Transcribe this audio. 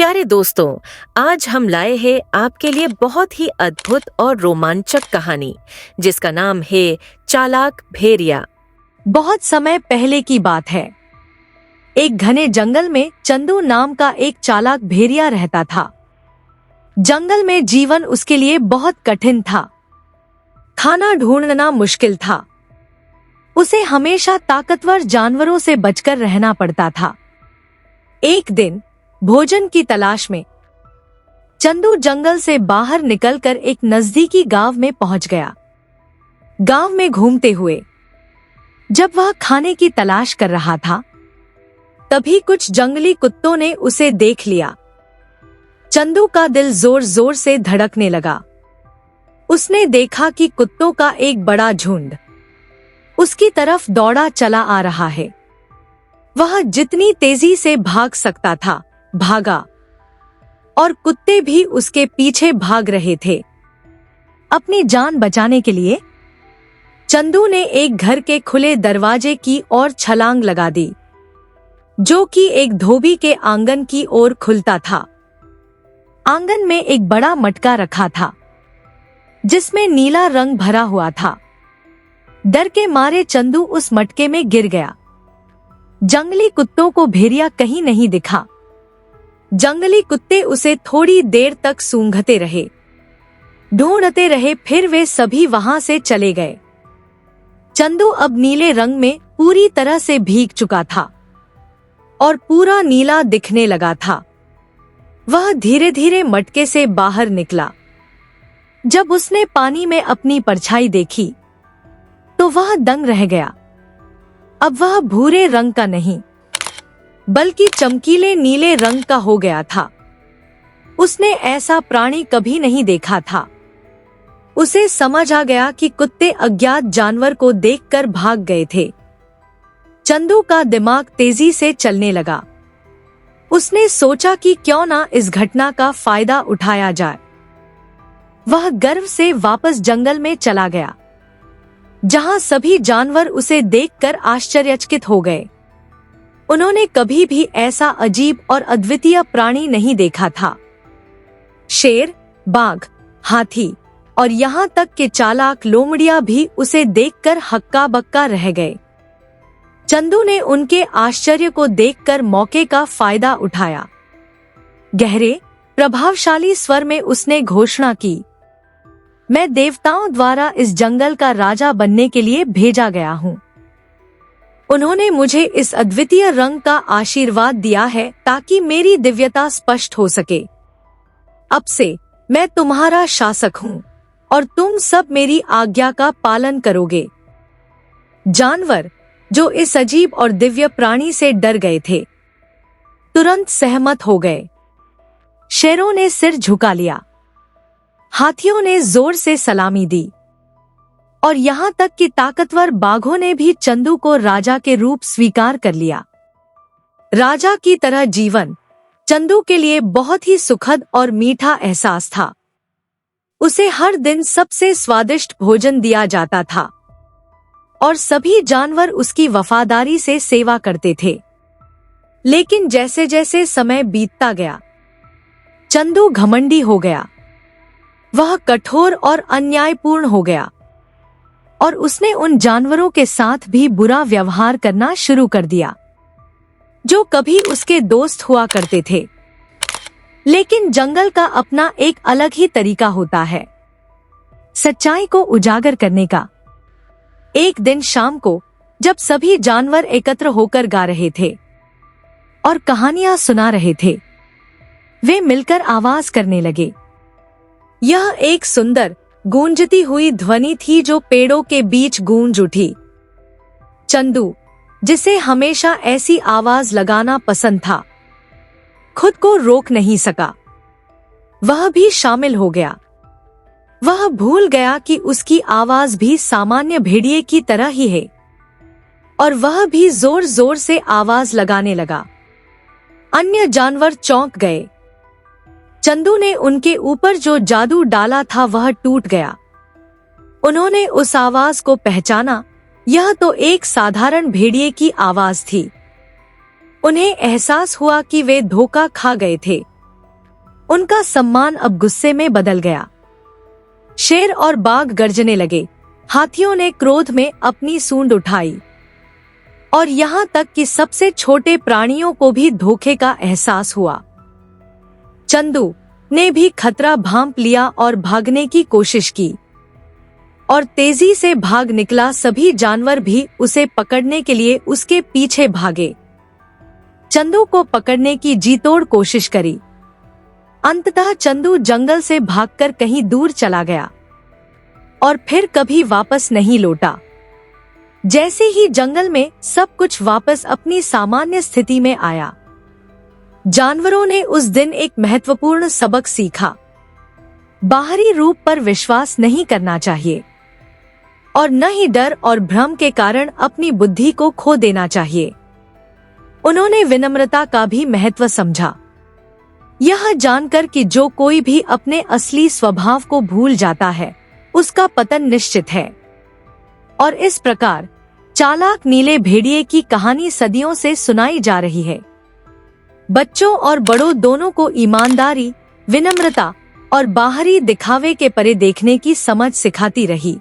प्यारे दोस्तों, आज हम लाए हैं आपके लिए बहुत ही अद्भुत और रोमांचक कहानी जिसका नाम है चालाक भेड़िया। बहुत समय पहले की बात है। एक घने जंगल में चंदू नाम का एक चालाक भेड़िया रहता था। जंगल में जीवन उसके लिए बहुत कठिन था। खाना ढूंढना मुश्किल था। उसे हमेशा ताकतवर जानवरों से बचकर रहना पड़ता था। एक दिन भोजन की तलाश में चंदू जंगल से बाहर निकलकर एक नजदीकी गांव में पहुंच गया। गांव में घूमते हुए जब वह खाने की तलाश कर रहा था, तभी कुछ जंगली कुत्तों ने उसे देख लिया। चंदू का दिल जोर जोर से धड़कने लगा। उसने देखा कि कुत्तों का एक बड़ा झुंड उसकी तरफ दौड़ा चला आ रहा है। वह जितनी तेजी से भाग सकता था भागा, और कुत्ते भी उसके पीछे भाग रहे थे। अपनी जान बचाने के लिए चंदू ने एक घर के खुले दरवाजे की ओर छलांग लगा दी, जो कि एक धोबी के आंगन की ओर खुलता था। आंगन में एक बड़ा मटका रखा था, जिसमें नीला रंग भरा हुआ था। डर के मारे चंदू उस मटके में गिर गया। जंगली कुत्तों को भेड़िया कहीं नहीं दिखा। जंगली कुत्ते उसे थोड़ी देर तक सूंघते रहे, ढूंढते रहे, फिर वे सभी वहां से चले गए। चंदू अब नीले रंग में पूरी तरह से भीग चुका था और पूरा नीला दिखने लगा था। वह धीरे धीरे मटके से बाहर निकला। जब उसने पानी में अपनी परछाई देखी तो वह दंग रह गया। अब वह भूरे रंग का नहीं, बल्कि चमकीले नीले रंग का हो गया था। उसने ऐसा प्राणी कभी नहीं देखा था। उसे समझ आ गया कि कुत्ते अज्ञात जानवर को देखकर भाग गए थे। चंदू का दिमाग तेजी से चलने लगा। उसने सोचा कि क्यों ना इस घटना का फायदा उठाया जाए। वह गर्व से वापस जंगल में चला गया, जहां सभी जानवर उसे देखकर आश्चर्यचकित हो गए। उन्होंने कभी भी ऐसा अजीब और अद्वितीय प्राणी नहीं देखा था। शेर, बाघ, हाथी और यहाँ तक कि चालाक लोमड़िया भी उसे देखकर हक्का बक्का रह गए। चंदू ने उनके आश्चर्य को देखकर मौके का फायदा उठाया। गहरे, प्रभावशाली स्वर में उसने घोषणा की, मैं देवताओं द्वारा इस जंगल का राजा बनने के लिए भेजा गया हूँ। उन्होंने मुझे इस अद्वितीय रंग का आशीर्वाद दिया है ताकि मेरी दिव्यता स्पष्ट हो सके। अब से मैं तुम्हारा शासक हूँ और तुम सब मेरी आज्ञा का पालन करोगे। जानवर, जो इस अजीब और दिव्य प्राणी से डर गए थे, तुरंत सहमत हो गए। शेरों ने सिर झुका लिया, हाथियों ने जोर से सलामी दी, और यहाँ तक कि ताकतवर बाघों ने भी चंदू को राजा के रूप स्वीकार कर लिया। राजा की तरह जीवन चंदू के लिए बहुत ही सुखद और मीठा एहसास था। उसे हर दिन सबसे स्वादिष्ट भोजन दिया जाता था और सभी जानवर उसकी वफादारी से सेवा करते थे। लेकिन जैसे जैसे समय बीतता गया, चंदू घमंडी हो गया। वह कठोर और अन्यायपूर्ण हो गया और उसने उन जानवरों के साथ भी बुरा व्यवहार करना शुरू कर दिया, जो कभी उसके दोस्त हुआ करते थे। लेकिन जंगल का अपना एक अलग ही तरीका होता है सच्चाई को उजागर करने का। एक दिन शाम को, जब सभी जानवर एकत्र होकर गा रहे थे और कहानियां सुना रहे थे, वे मिलकर आवाज करने लगे। यह एक सुंदर गूंजती हुई ध्वनि थी जो पेड़ों के बीच गूंज उठी। चंदू, जिसे हमेशा ऐसी आवाज लगाना पसंद था, खुद को रोक नहीं सका। वह भी शामिल हो गया। वह भूल गया कि उसकी आवाज भी सामान्य भेड़िए की तरह ही है, और वह भी जोर जोर से आवाज लगाने लगा। अन्य जानवर चौंक गए। चंदू ने उनके ऊपर जो जादू डाला था वह टूट गया। उन्होंने उस आवाज को पहचाना। यह तो एक साधारण भेड़िए की आवाज थी। उन्हें एहसास हुआ कि वे धोखा खा गए थे उनका सम्मान अब गुस्से में बदल गया। शेर और बाघ गर्जने लगे, हाथियों ने क्रोध में अपनी सूंड उठाई और यहाँ तक कि सबसे छोटे प्राणियों को भी धोखे का एहसास हुआ। चंदू ने भी खतरा भांप लिया और भागने की कोशिश की और तेजी से भाग निकला। सभी जानवर भी उसे पकड़ने के लिए उसके पीछे भागे, चंदू को पकड़ने की जीतोड़ कोशिश करी। अंततः चंदू जंगल से भागकर कहीं दूर चला गया और फिर कभी वापस नहीं लौटा। जैसे ही जंगल में सब कुछ वापस अपनी सामान्य स्थिति में आया, जानवरों ने उस दिन एक महत्वपूर्ण सबक सीखा। बाहरी रूप पर विश्वास नहीं करना चाहिए और न ही डर और भ्रम के कारण अपनी बुद्धि को खो देना चाहिए। उन्होंने विनम्रता का भी महत्व समझा, यह जानकर कि जो कोई भी अपने असली स्वभाव को भूल जाता है उसका पतन निश्चित है। और इस प्रकार चालाक नीले भेड़िए की कहानी सदियों से सुनाई जा रही है। बच्चों और बड़ों दोनों को ईमानदारी, विनम्रता और बाहरी दिखावे के परे देखने की समझ सिखाती रही।